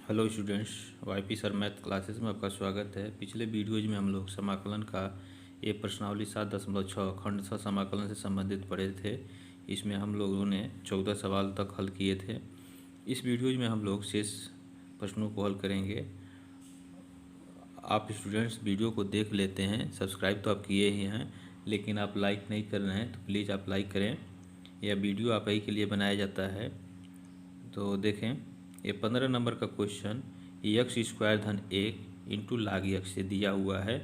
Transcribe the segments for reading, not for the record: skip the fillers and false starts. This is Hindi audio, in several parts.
Hello students, YP sir math classes में आपका स्वागत है। पिछले वीडियोज में हम लोग समाकलन का ये प्रश्नावली 7.6 खंड स समाकलन से संबंधित पढ़े थे। इसमें हम लोगों ने 14 सवाल तक हल किए थे। इस वीडियोज में हम लोग शेष प्रश्नों को हल करेंगे। आप स्टूडेंट्स वीडियो को देख लेते हैं, सब्सक्राइब तो आप किए ही हैं, लेकिन आप लाइक नहीं कर रहे हैं, तो प्लीज़ आप लाइक करें। यह वीडियो आप ही के लिए बनाया जाता है। तो देखें, ये 15 नंबर का क्वेश्चन एक्स स्क्वायर धन 1 इंटू लाग एक्स से दिया हुआ है।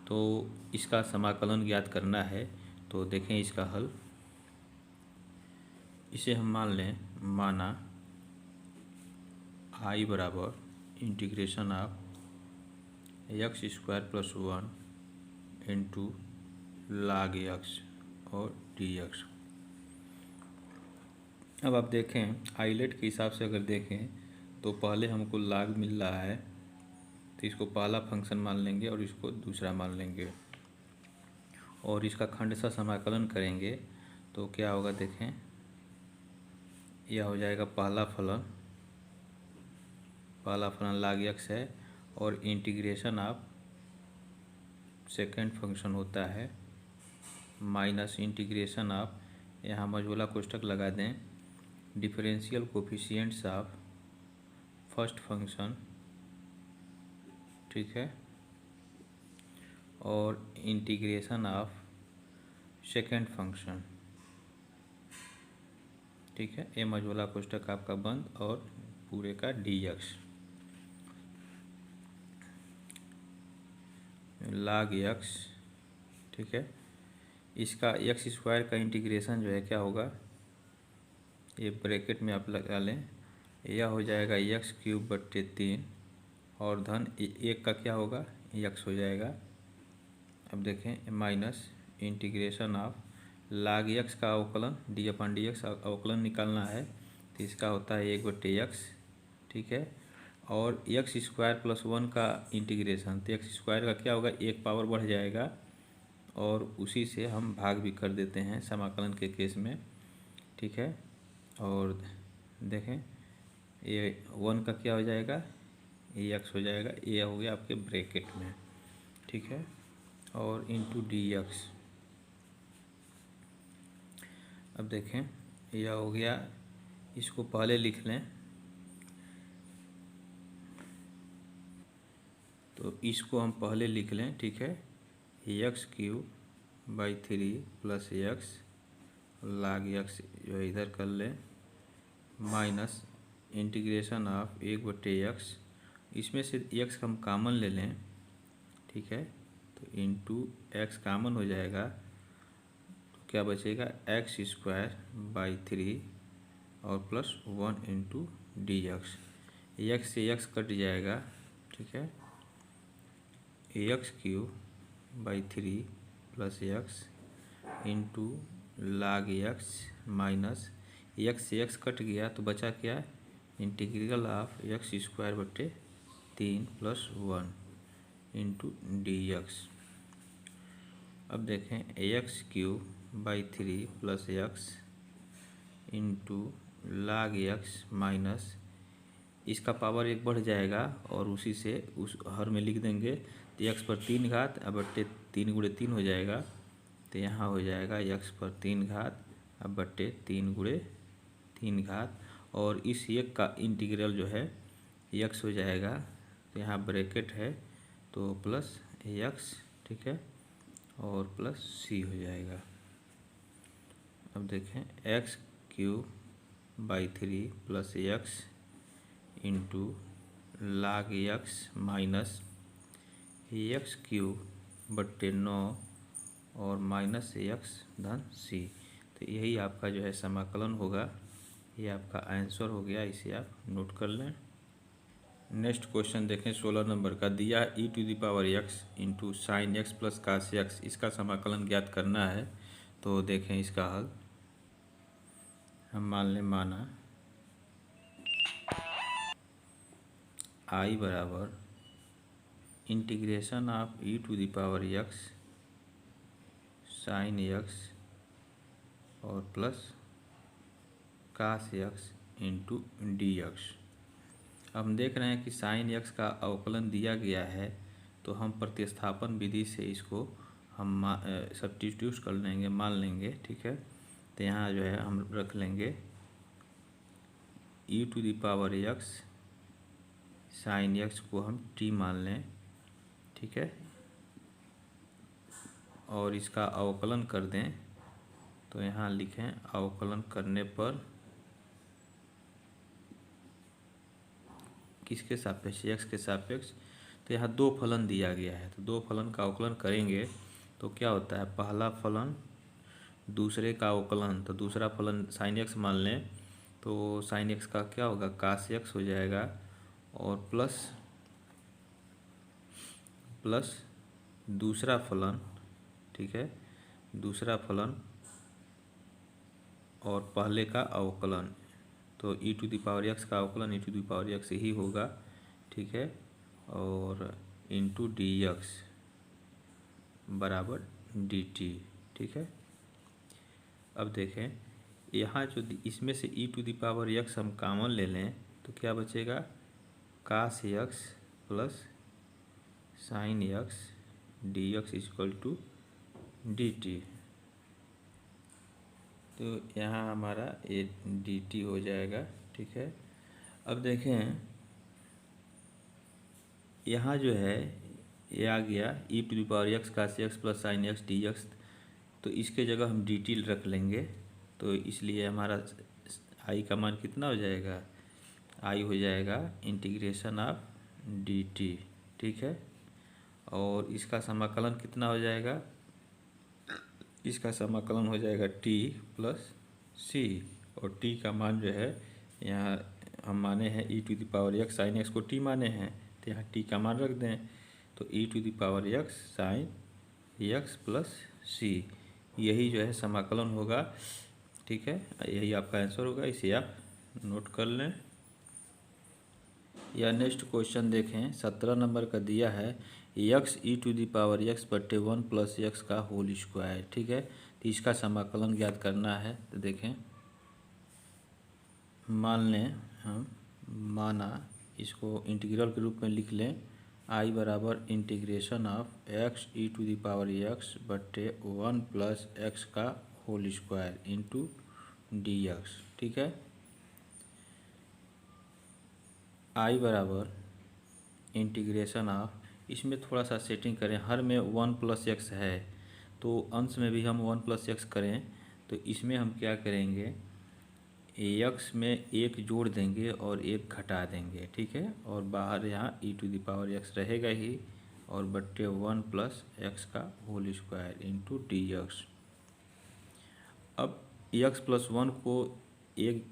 तो इसका समाकलन ज्ञात करना है। तो देखें इसका हल। इसे हम माना आई बराबर integration of x square plus 1 into लाग एक्स और डी एक्स। अब आप देखें, आइलेट के हिसाब से अगर देखें तो पहले हमको लाग मिल रहा है, तो इसको पहला फंक्शन मान लेंगे और इसको दूसरा मान लेंगे और इसका खंडशः समाकलन करेंगे। तो क्या होगा देखें, यह हो जाएगा पहला फलन लाग एक्स है और इंटीग्रेशन ऑफ सेकेंड फंक्शन होता है माइनस इंटीग्रेशन ऑफ, यहाँ मझोला कोष्ठक लगा दें, differential coefficients of first function, ठीक है, और इंटीग्रेशन ऑफ सेकेंड फंक्शन, ठीक है। ये मझोला कोष्ठक आपका बंद और पूरे का डी एक्स लाग एक्स, ठीक है। इसका एक्स स्क्वायर का इंटीग्रेशन जो है क्या होगा, ये ब्रैकेट में आप लगा लें, यह हो जाएगा एक्स क्यूब बट्टे 3 और धन एक का क्या होगा, एक्स हो जाएगा। अब देखें माइनस इंटीग्रेशन ऑफ लाग एक्स का अवकलन डी अपन डी एक्स अवकलन निकालना है, तो इसका होता है 1/x, ठीक है। और एक्स स्क्वायर प्लस 1 का इंटीग्रेशन, तो एक्स स्क्वायर का क्या होगा, एक पावर बढ़ जाएगा और उसी से हम भाग भी कर देते हैं समाकलन के केस में, ठीक है। और देखें ये 1 का क्या हो जाएगा, ये एक्स हो जाएगा, ये हो गया आपके ब्रैकेट में, ठीक है, और इंटू डी एक्स। अब देखें यह हो गया, इसको पहले लिख लें, तो इसको हम पहले लिख लें, ठीक है, x cube by 3 plus x लाग एक्स जो है इधर कर लें, माइनस इंटीग्रेशन ऑफ 1/x, इसमें से एक्स हम कामन ले लें, ठीक है, तो इंटू एक्स कामन हो जाएगा, तो क्या बचेगा एक्स स्क्वायर बाई 3 और plus 1 into d x. X से एक्स कट जाएगा, ठीक है, x cube by 3 plus x into लाग एक्स माइनस एक्स से एक्स कट गया तो बचा क्या, इंटीग्रल ऑफ एक्स स्क्वायर बटे 3 प्लस 1 इंटू डी एक्स। अब देखें x cube by 3 plus x into लाग एक्स माइनस, इसका पावर एक बढ़ जाएगा और उसी से उस हर में लिख देंगे, तो एक्स पर 3 घात अब बट्टे 3 गुणे 3 हो जाएगा, तो यहाँ हो जाएगा एक्स पर 3 घात अब बट्टे 3 गुणे 3 घात, और इस एक का इंटीग्रल जो है एक्स हो जाएगा, तो यहाँ ब्रैकेट है तो प्लस एक्स, ठीक है, और प्लस सी हो जाएगा। अब देखें x cube by 3 plus x into लाग एक्स माइनस एक्स क्यूब बट्टे 9 और माइनस एक्स धन सी, तो यही आपका जो है समाकलन होगा। ये आपका आंसर हो गया, इसे आप नोट कर लें। नेक्स्ट क्वेश्चन देखें 16 नंबर का, दिया e⁻x into sine x plus cos x, इसका समाकलन ज्ञात करना है। तो देखें इसका हल। हम माना आई बराबर integration of e⁻x sin x और plus cos x into d x. हम देख रहे हैं कि साइन एक्स का अवकलन दिया गया है, तो हम प्रतिस्थापन विधि से इसको हम सब्स्टिट्यूट कर लेंगे, मान लेंगे। ठीक है, तो यहाँ जो है हम रख लेंगे e to the power x, sign x को हम t मान लें। ठीक है, और इसका अवकलन कर दें, तो यहाँ लिखें अवकलन करने पर किसके सापेक्ष, एक्स के सापेक्ष। तो यहाँ दो फलन दिया गया है, तो दो फलन का अवकलन करेंगे तो क्या होता है, पहला फलन दूसरे का अवकलन, तो दूसरा फलन साइन एक्स मान लें, तो साइन एक्स का क्या होगा, कास एक्स हो जाएगा, और प्लस दूसरा फलन। ठीक है, दूसरा फलन और पहले का अवकलन, तो e to the power x का अवकलन e to the power x ही होगा। ठीक है, और इंटू डी एक्स बराबर डी टी। ठीक है, अब देखें यहाँ जो इसमें से e to the power x हम कॉमन ले लें, तो क्या बचेगा, cos x plus sign x d x equal to d t. तो यहाँ हमारा ये डी टी हो जाएगा। ठीक है, अब देखें यहाँ जो है ये आ गया e to the power x cos x plus sign x d x, तो इसके जगह हम डी टी रख लेंगे, तो इसलिए हमारा आई का मान कितना हो जाएगा, आई हो जाएगा इंटीग्रेशन ऑफ डी टी। ठीक है, और इसका समाकलन कितना हो जाएगा, इसका समाकलन हो जाएगा t प्लस सी, और t का मान जो है यहाँ हम माने हैं e to the power x, sign x को t माने हैं, तो यहाँ t का मान रख दें, तो e to the power x sign x plus c, यही जो है समाकलन होगा। ठीक है, यही आपका आंसर होगा, इसे आप नोट कर लें। या नेक्स्ट क्वेश्चन देखें, 17 नंबर का दिया है x e to the power x बटे 1 प्लस एक्स का होल स्क्वायर। ठीक है, तो इसका समाकलन ज्ञात करना है, तो देखें मान लें हम, माना इसको इंटीग्रल के रूप में लिख लें, आई बराबर integration of x e to the power x बटे 1 प्लस एक्स का whole square into d x. ठीक है, आई बराबर इंटीग्रेशन ऑफ, इसमें थोड़ा सा सेटिंग करें, हर में 1 प्लस एक्स है, तो अंश में भी हम 1 प्लस एक्स करें, तो इसमें हम क्या करेंगे, एक्स में एक जोड़ देंगे और एक घटा देंगे। ठीक है, और बाहर यहाँ e to the power x रहेगा ही, और बट्टे 1 प्लस एक्स का whole square into d x. अब एक्स प्लस 1 को एक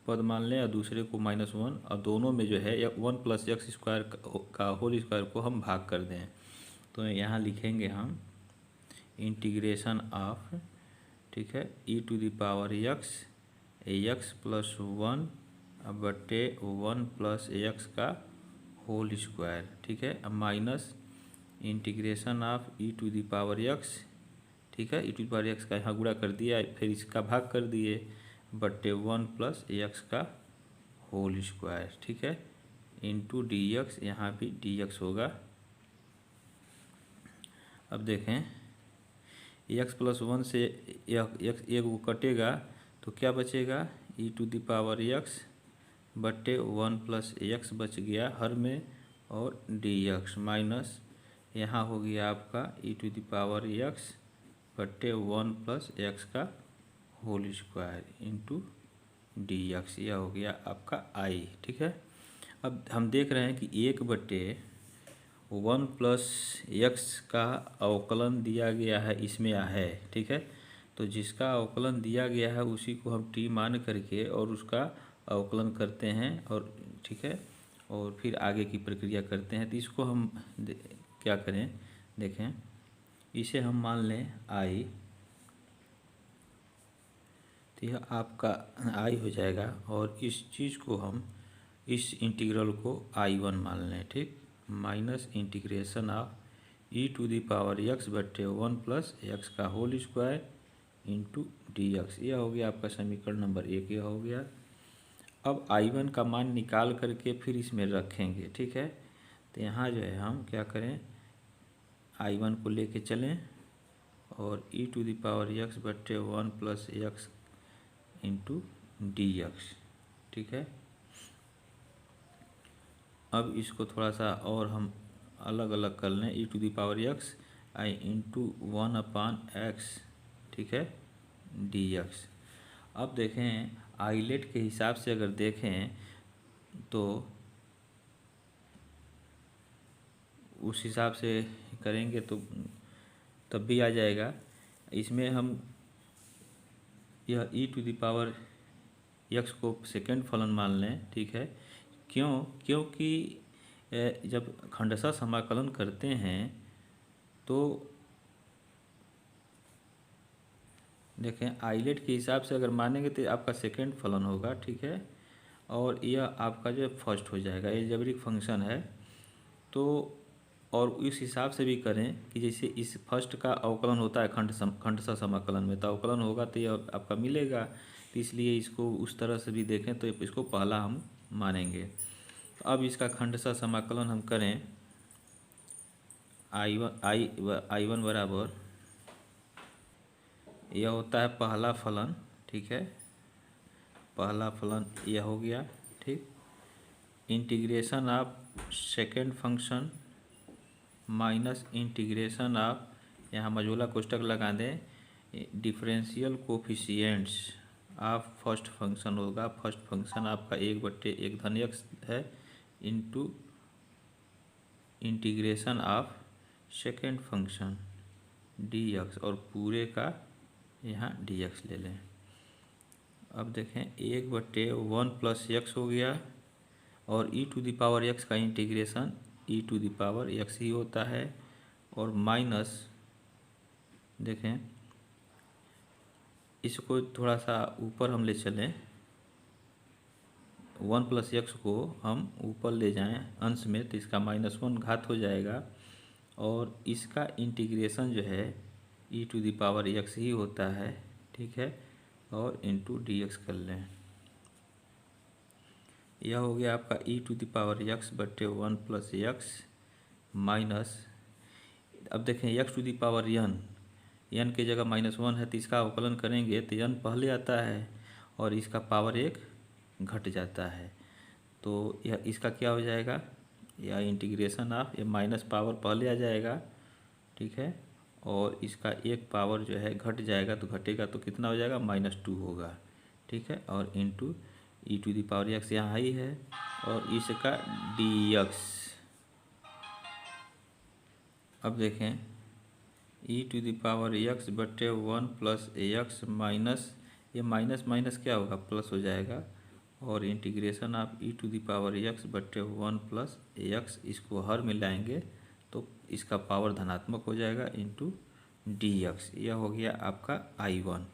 पद मान लें और दूसरे को -1, और दोनों में जो है 1 प्लस एक्स स्क्वायर का होल स्क्वायर को हम भाग कर दें, तो यहाँ लिखेंगे हम इंटीग्रेशन ऑफ, ठीक है, e to the power x plus 1 बटे 1 प्लस एक्स का होल स्क्वायर। ठीक है, अब minus integration of e to the power x, ठीक है, e to the power x का यहाँ गुणा कर दिया, फिर इसका भाग कर दिए, बटे 1 प्लस एक्स का होल स्क्वायर। ठीक है, इंटू डी एक्स, यहाँ भी डी एक्स होगा। अब देखें एक्स प्लस 1 से एक्स एक वो कटेगा, तो क्या बचेगा, ई टू द पावर एक्स बटे 1 प्लस एक्स बच गया हर में, और डी एक्स माइनस यहाँ हो गया आपका e to the power x बटे 1 प्लस एक्स का whole square into d x, यह हो गया आपका आई। ठीक है, अब हम देख रहे हैं कि 1 बटे 1 प्लस एक्स का अवकलन दिया गया है, इसमें है। ठीक है, तो जिसका अवकलन दिया गया है उसी को हम टी मान करके और उसका अवकलन करते हैं, और ठीक है, और फिर आगे की प्रक्रिया करते हैं। तो इसको हम क्या करें, देखें, इसे हम मान लें आई, तो यह आपका आई हो जाएगा, और इस चीज़ को हम, इस इंटीग्रल को I1 मान लें। ठीक, minus integration of e to the power x बटे 1 प्लस एक्स का whole square into d x, यह हो गया आपका समीकरण नंबर 1, यह हो गया। अब I1 का मान निकाल करके फिर इसमें रखेंगे, ठीक है। तो यहाँ जो है हम क्या करें, I1 को लेके चलें और e⁻x/1 + x इंटू dx, ठीक है। अब इसको थोड़ा सा और हम अलग अलग कर लें, e⁻x I इंटू 1/x, ठीक है, dx। अब देखें आइलेट के हिसाब से अगर देखें तो उस हिसाब से करेंगे तो तब भी आ जाएगा। इसमें हम यह e⁻x को सेकेंड फलन मान लें, ठीक है। क्योंकि जब खंडशः समाकलन करते हैं तो देखें आइलेट के हिसाब से अगर मानेंगे तो आपका सेकेंड फलन होगा, ठीक है, और यह आपका जो फर्स्ट हो जाएगा। अलजेब्रिक फंक्शन है तो, और इस हिसाब से भी करें कि जैसे इस फर्स्ट का अवकलन होता है खंडशः समाकलन में, तो अवकलन होगा तो यह आपका मिलेगा। तो इसलिए इसको उस तरह से भी देखें तो इसको पहला हम मानेंगे। तो अब इसका खंडशः समाकलन हम करें, I1 बराबर यह होता है पहला फलन, ठीक है, पहला फलन यह हो गया, ठीक। Integration of second function minus integration of, यहाँ मझोला कोष्टक लगा दें, differential coefficients of first function होगा। फर्स्ट फंक्शन आपका 1/1 है into integration of second function dx, और पूरे का यहाँ dx ले लें। अब देखें 1/1 + x हो गया, और e⁻x का इंटीग्रेशन e⁻x ही होता है, और माइनस देखें इसको थोड़ा सा ऊपर हम ले चलें, 1 + x को हम ऊपर ले जाएं अंश में तो इसका -1 घात हो जाएगा, और इसका इंटीग्रेशन जो है e⁻x ही होता है, ठीक है, और इंटू dx कर लें। यह हो गया आपका e⁻x/1 + x माइनस, अब देखें n के जगह -1 है तो इसका अवकलन करेंगे तो n पहले आता है और इसका पावर 1 घट जाता है। तो यह इसका क्या हो जाएगा, यह इंटीग्रेशन ऑफ, ये माइनस पावर पहले आ जाएगा, ठीक है, और इसका एक पावर जो है घट जाएगा, तो घटेगा तो कितना हो जाएगा, -2 होगा, ठीक है, और इंटू e⁻x यहाँ ही है, और इसका dx। अब देखें e⁻x/1 + x माइनस, ये माइनस माइनस क्या होगा, प्लस हो जाएगा, और इंटीग्रेशन ऑफ e⁻x/1 + x, इसको हर मिलाएंगे तो इसका पावर धनात्मक हो जाएगा इंटू dx। यह हो गया आपका I1।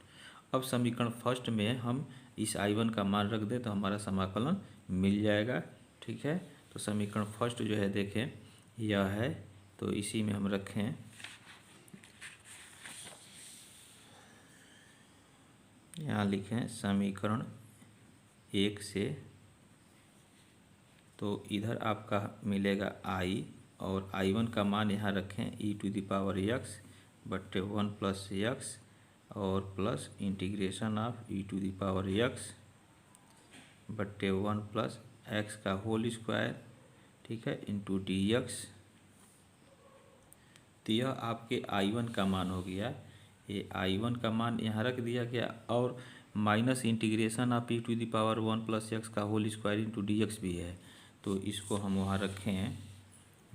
अब समीकरण फर्स्ट में हम इस I1 का मान रख दें तो हमारा समाकलन मिल जाएगा, ठीक है। तो समीकरण फर्स्ट जो है देखें यह है, तो इसी में हम रखें, यहाँ लिखें समीकरण 1 से, तो इधर आपका मिलेगा I, और I1 का मान यहाँ रखें e⁻x/1 + x, और plus integration of e⁻x/1 + x का होल स्क्वायर, ठीक है, इंटू dx। तो यह आपके I1 का मान हो गया। ये I1 का मान यहाँ रख दिया गया, और minus integration of e⁻1 + x का होल स्क्वायर इंटू dx भी है, तो इसको हम वहाँ रखें,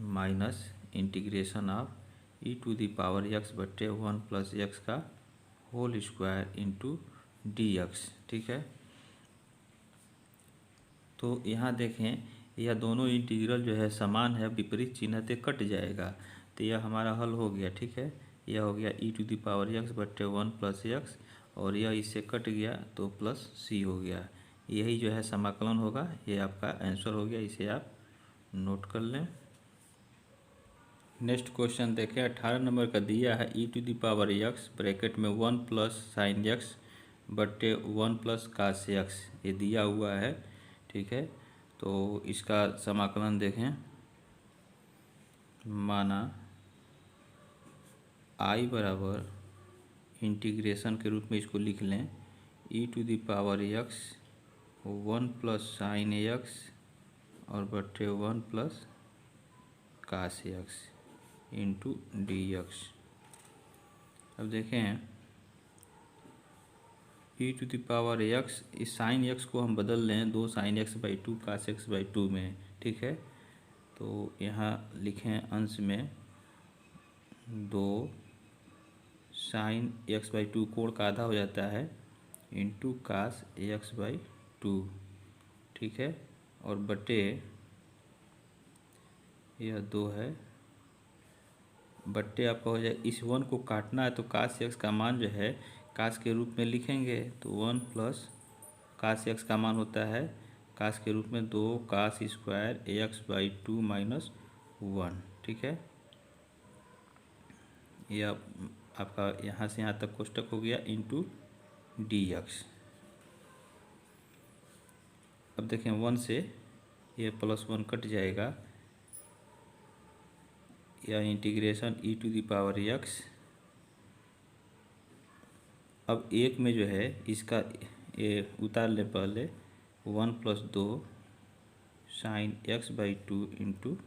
minus integration of e⁻x/1 + x का होल स्क्वायर इंटू dx, ठीक है। तो यहाँ देखें यह दोनों इंटीग्रल जो है समान है, विपरीत चिन्ह ते कट जाएगा, तो यह हमारा हल हो गया, ठीक है। यह हो गया e⁻x/1 + x, और यह इससे कट गया तो प्लस c हो गया। यही जो है समाकलन होगा, ये आपका आंसर हो गया, इसे आप नोट कर लें। नेक्स्ट क्वेश्चन देखें, 18 नंबर का दिया है e⁻x ब्रैकेट में 1 + sin x/1 + cos x, ये दिया हुआ है। ठीक है। तो इसका समाकलन देखें, माना आई बराबर इंटीग्रेशन के रूप में इसको लिख लें e to the power x 1 plus sign x और बटे 1 plus cos x into d x. अब देखें e to the power x, इस साइन एक्स को हम बदल लें 2 sine x by 2 cos x by 2 में, ठीक है। तो यहाँ लिखें अंश में 2 साइन एक्स बाई 2 कोण का आधा हो जाता है इंटू कास एक्स बाई 2, ठीक है। और बटे यह 2 है, बट्टे आपका हो जाए, इस 1 को काटना है तो कास एक्स का मान जो है कास के रूप में लिखेंगे, तो 1 प्लस कास एक्स का मान होता है कास के रूप में 2 cos square x by 2 minus 1, ठीक है। यह आपका यहाँ से यहाँ तक कोष्टक हो गया इंटू डी एक्स। अब देखें 1 से ये प्लस 1 कट जाएगा, या integration e to the power x। अब एक में जो है इसका ये उतार ले पहले 1 plus 2 sine x by 2 into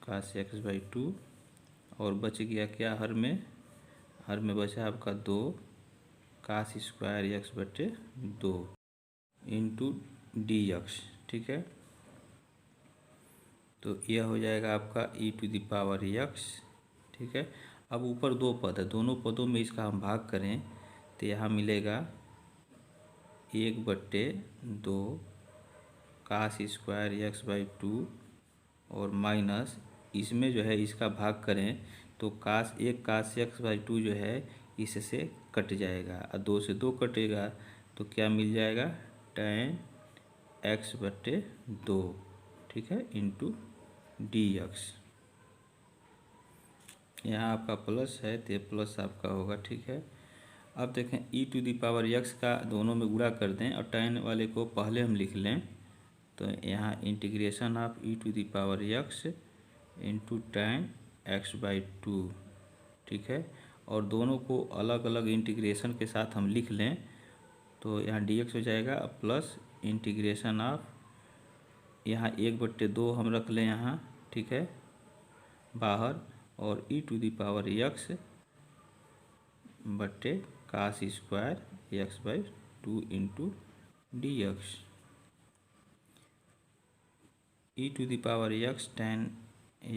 cos x by 2, और बच गया क्या हर में बचा आपका 2 कास स्क्वायर एक्स बटे 2 इंटू डी एक्स, ठीक है। तो यह हो जाएगा आपका e to the power x, ठीक है। अब ऊपर 2 पद है, दोनों पदों में इसका हम भाग करें तो यहाँ मिलेगा 1 बट्टे 2 कास स्क्वायर एक्स बाई 2, और माइनस इसमें जो है इसका भाग करें तो कास एक्स बाई 2 जो है इससे कट जाएगा, और 2 से 2 कटेगा तो क्या मिल जाएगा tan x बट्टे 2, ठीक है, इंटू डी एक्स। यहाँ आपका प्लस है तो प्लस आपका होगा, ठीक है। अब देखें e to the power x का दोनों में गुणा कर दें और tan वाले को पहले हम लिख लें, तो यहाँ integration of e to the power x into tan x by 2, ठीक है। और दोनों को अलग अलग इंटीग्रेशन के साथ हम लिख लें तो यहाँ dx हो जाएगा प्लस इंटीग्रेशन ऑफ, यहाँ 1/2 हम रख लें यहाँ, ठीक है, बाहर, और e to the power x बट्टे cos square x by 2 into d x. e to the power x tan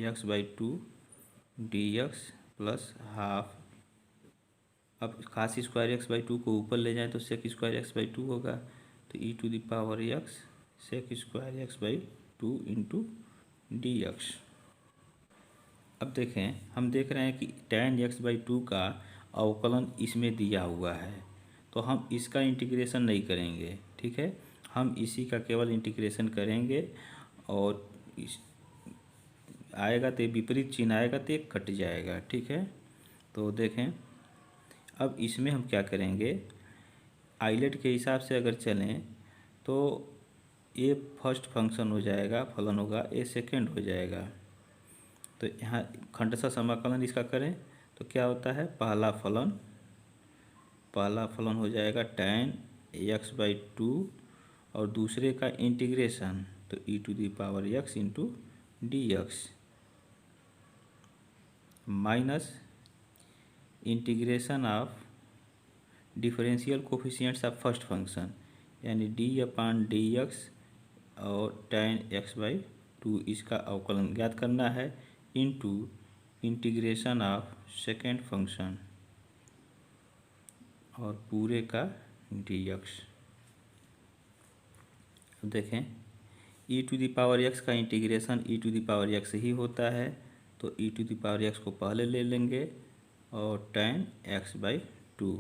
x by 2 d x plus half, अब कास स्क्वायर एक्स बाई 2 को ऊपर ले जाएं तो सेक स्क्वायर एक्स बाई 2 होगा, तो e to the power x sec square x by 2 into d x. अब देखें हम देख रहे हैं कि tan x बाई 2 का अवकलन इसमें दिया हुआ है, तो हम इसका इंटीग्रेशन नहीं करेंगे, ठीक है, हम इसी का केवल इंटीग्रेशन करेंगे, और इस आएगा तो विपरीत चिन्ह आएगा तो एक कट जाएगा, ठीक है। तो देखें अब इसमें हम क्या करेंगे, आइलेट के हिसाब से अगर चलें तो ए फर्स्ट फंक्शन हो जाएगा, फलन होगा, ए सेकेंड हो जाएगा। तो यहाँ खंडशः समाकलन इसका करें तो क्या होता है, पहला फलन हो जाएगा tan x बाई 2, और दूसरे का इंटीग्रेशन तो e to the power x into d x, minus integration of differential coefficients of first function यानी d/dx और tan x बाई 2 इसका अवकलन ज्ञात करना है, into integration of second function और पूरे का dx। अब देखें e to the power x का integration e to the power x ही होता है, तो e to the power x को पहले ले लेंगे और tan x बाई 2,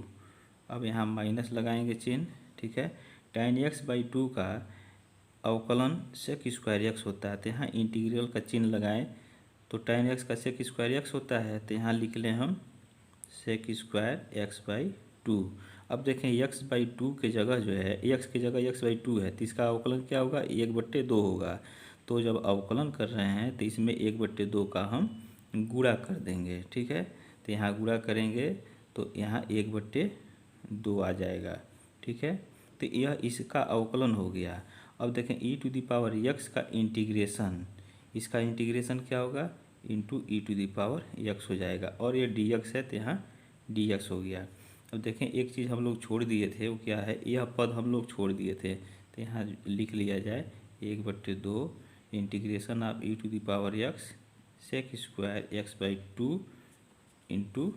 अब यहाँ माइनस लगाएंगे चिन्ह, ठीक है। tan x बाई 2 का अवकलन सेक स्क्वायर एक्स होता है, तो यहाँ इंटीग्रल का चिन्ह लगाएं तो tan x का सेक स्क्वायर एक्स होता है, तो यहाँ लिख लें हम सेक स्क्वायर एक्स बाई 2। अब देखें x/2 के जगह जो है x की जगह x/2 है तो इसका अवकलन क्या होगा 1/2 होगा। तो जब अवकलन कर रहे हैं तो इसमें 1/2 का हम गुणा कर देंगे, ठीक है। तो यहाँ गुणा करेंगे तो यहाँ 1/2 आ जाएगा, ठीक है। तो यह इसका अवकलन हो गया। अब देखें e⁻x का इंटीग्रेशन, इसका इंटीग्रेशन क्या होगा इंटू e⁻x हो जाएगा और ये dx है तो यहाँ dx हो गया। अब देखें एक चीज़ हम लोग छोड़ दिए थे वो क्या है, यह पद हम लोग छोड़ दिए थे तो यहाँ लिख लिया जाए 1/2 integration of e⁻x sec² x/2 into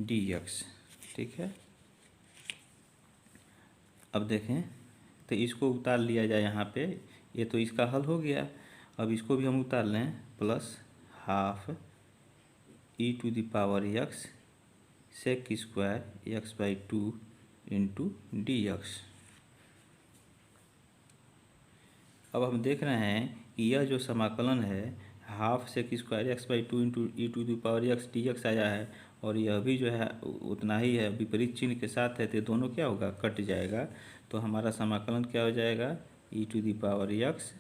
dx, ठीक है। अब देखें तो इसको उतार लिया जाए यहाँ पे, ये तो इसका हल हो गया। अब इसको भी हम उतार लें plus half e⁻x sec² x/2 into dx। अब हम देख रहे हैं कि यह जो समाकलन है half sec² x/2 into e⁻x dx आया है और यह भी जो है उतना ही है, विपरीत चिन्ह के साथ है तो दोनों क्या होगा कट जाएगा। तो हमारा समाकलन क्या हो जाएगा e⁻x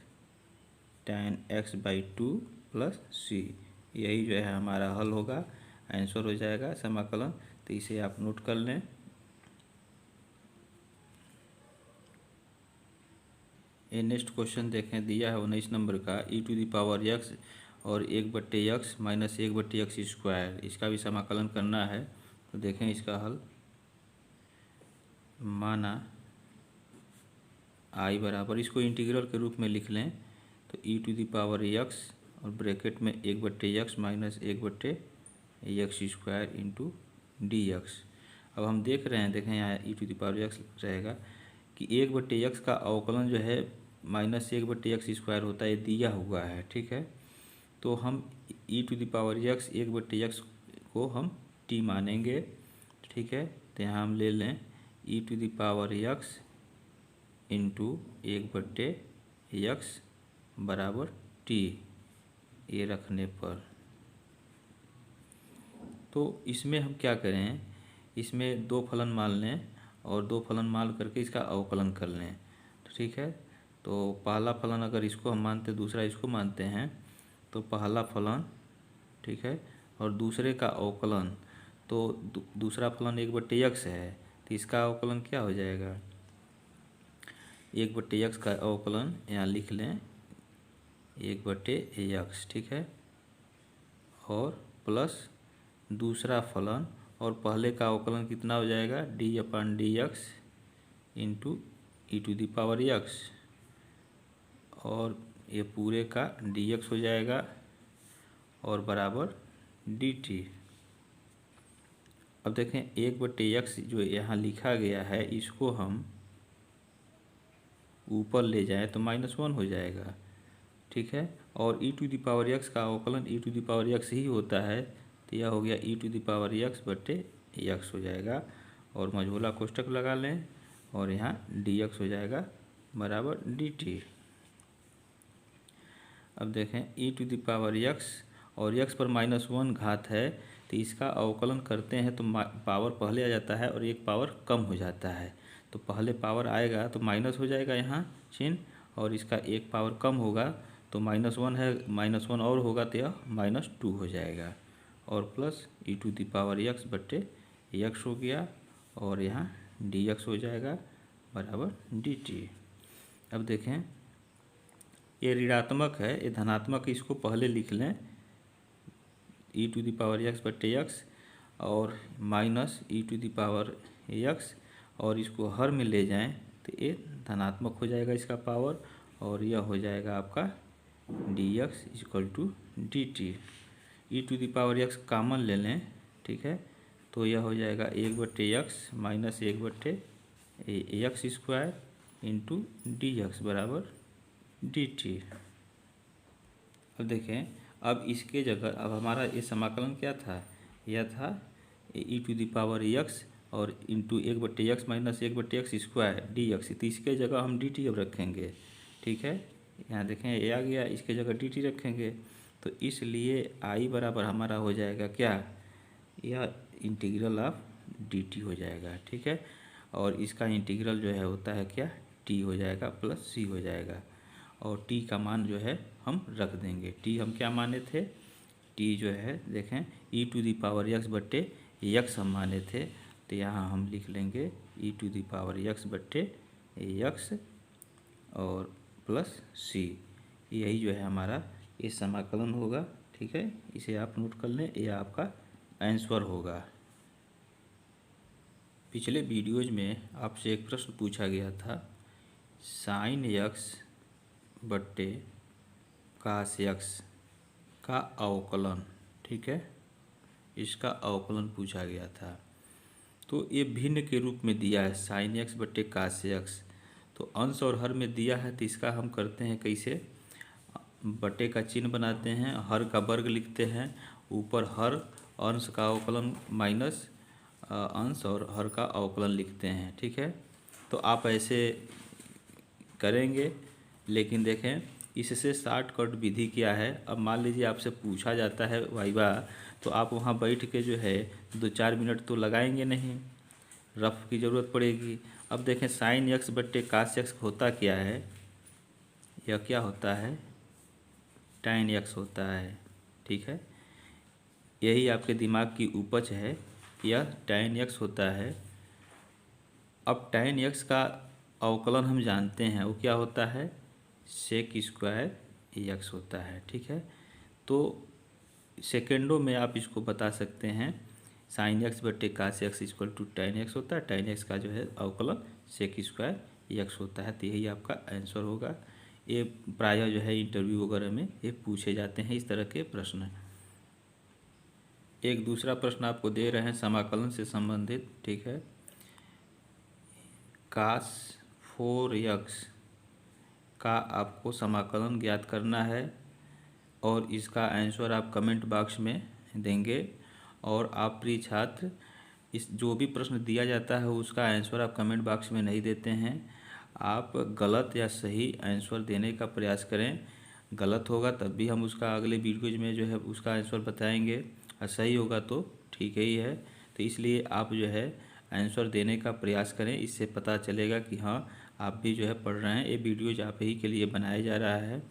tan x/2 plus c, यही जो है हमारा हल होगा, आंसर हो जाएगा समाकलन। तो इसे आप नोट कर लें। ये नेक्स्ट क्वेश्चन देखें, दिया है 19 नंबर का e⁻x और 1/x माइनस 1/x², इसका भी समाकलन करना है। तो देखें इसका हल, माना i बराबर, इसको इंटीग्रल के रूप में लिख लें तो e⁻x और ब्रैकेट में 1/x minus 1/x² into dx। अब हम देख रहे हैं, देखें यहाँ e⁻x रहेगा कि 1/x का अवकलन जो है माइनस 1/x² होता है, दिया हुआ है, ठीक है। तो हम e⁻x 1/x को हम t मानेंगे, ठीक है। तो यहाँ हम ले लें e⁻x इंटू 1/x बराबर t, ये रखने पर तो इसमें हम क्या करें, इसमें दो फलन मान लें और दो फलन मान करके इसका अवकलन कर लें, तो ठीक है। तो पहला फलन अगर इसको हम मानते दूसरा इसको मानते हैं तो पहला फलन, ठीक है, और दूसरे का अवकलन, तो दूसरा फलन 1/x है तो इसका अवकलन क्या हो जाएगा 1/x का अवकलन यहाँ लिख लें 1/x, ठीक है, और प्लस दूसरा फलन और पहले का अवकलन कितना हो जाएगा d/dx इंटू e⁻x और ये पूरे का dx हो जाएगा और बराबर dt। अब देखें 1/x जो यहाँ लिखा गया है इसको हम ऊपर ले जाएं तो -1 हो जाएगा, ठीक है। और e⁻x का अवकलन e⁻x ही होता है तो यह हो गया e⁻x/x हो जाएगा और मझोला कोष्ठक लगा लें और यहाँ dx हो जाएगा बराबर dt। अब देखें e⁻x और x पर -1 घात है तो इसका अवकलन करते हैं तो पावर पहले आ जाता है और एक पावर कम हो जाता है। तो पहले पावर आएगा तो माइनस हो जाएगा यहाँ चिन्ह, और इसका एक पावर कम होगा तो -1 है, -1 और होगा तो यह -2 हो जाएगा और प्लस e⁻x/x हो गया और यहाँ dx हो जाएगा बराबर dt। अब देखें ये ऋणात्मक है, ये धनात्मक, इसको पहले लिख लें e⁻x/x और माइनस e⁻x और इसको हर में ले जाएं तो ये धनात्मक हो जाएगा इसका पावर और यह हो जाएगा आपका dx = dt। e⁻x कामन ले लें, ठीक है, तो यह हो जाएगा 1/x minus 1/x² into dx बराबर dt। अब देखें, अब इसके जगह अब हमारा ये समाकलन क्या था, यह था e⁻x और into 1/x minus 1/x² dx, तो इसके जगह हम dt अब रखेंगे, ठीक है। यहाँ देखें ये आ गया, इसके जगह dt रखेंगे तो इसलिए i बराबर हमारा हो जाएगा क्या, यह इंटीग्रल ऑफ dt हो जाएगा, ठीक है। और इसका इंटीग्रल जो है होता है क्या, t हो जाएगा प्लस c हो जाएगा। और t का मान जो है हम रख देंगे, t हम क्या माने थे, t जो है देखें e⁻x बट्टे x हम माने थे, तो यहाँ हम लिख लेंगे e⁻x बट्टे x और प्लस c। यही जो है हमारा ये समाकलन होगा, ठीक है। इसे आप नोट कर लें, ये आपका आंसर होगा। पिछले वीडियोज में आपसे एक प्रश्न पूछा गया था, साइन x बट्टे कास x का अवकलन, ठीक है, इसका अवकलन पूछा गया था। तो ये भिन्न के रूप में दिया है, साइन x बट्टे कास x, तो अंश और हर में दिया है, तो इसका हम करते हैं कैसे, बटे का चिन्ह बनाते हैं, हर का वर्ग लिखते हैं, ऊपर हर अंश का अवकलन माइनस अंश और हर का अवकलन लिखते हैं, ठीक है। तो आप ऐसे करेंगे, लेकिन देखें इससे शॉर्टकट विधि क्या है। अब मान लीजिए आपसे पूछा जाता है वाइवा, तो आप वहाँ बैठ के जो है 2-4 मिनट तो लगाएंगे नहीं, रफ की ज़रूरत पड़ेगी। अब देखें साइन x बट्टे कास x होता क्या है, यह क्या होता है, tan x होता है, ठीक है। यही आपके दिमाग की उपज है, यह tan x होता है। अब tan x का अवकलन हम जानते हैं, वो क्या होता है, सेक स्क्वायर x होता है, ठीक है। तो सेकेंडों में आप इसको बता सकते हैं, साइन x बट्टे cos x equal to tan x होता है, tan x का जो है अवकलन सेक स्क्वायर x होता है। तो यही आपका आंसर होगा। ये प्रायः जो है इंटरव्यू वगैरह में ये पूछे जाते हैं इस तरह के प्रश्न। एक दूसरा प्रश्न आपको दे रहे हैं समाकलन से संबंधित, ठीक है, कास 4x का आपको समाकलन ज्ञात करना है और इसका आंसर आप कमेंट बॉक्स में देंगे। और आप प्रिय छात्र, इस जो भी प्रश्न दिया जाता है उसका आंसर आप कमेंट बॉक्स में नहीं देते हैं, आप गलत या सही आंसर देने का प्रयास करें। गलत होगा तब भी हम उसका अगले वीडियोज में जो है उसका आंसर बताएंगे, और सही होगा तो ठीक ही है। तो इसलिए आप जो है आंसर देने का प्रयास करें, इससे पता चलेगा कि हाँ आप भी जो है पढ़ रहे हैं। ये वीडियोज आप ही के लिए बनाया जा रहा है,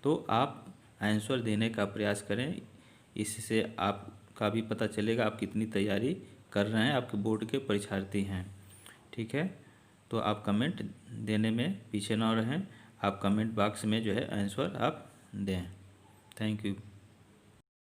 तो आप आंसर देने का प्रयास करें, इससे आपका भी पता चलेगा आप कितनी तैयारी कर रहे हैं, आपके बोर्ड के परीक्षार्थी हैं, ठीक है। तो आप कमेंट देने में पीछे ना रहें, आप कमेंट बॉक्स में जो है आंसर आप दें। Thank you.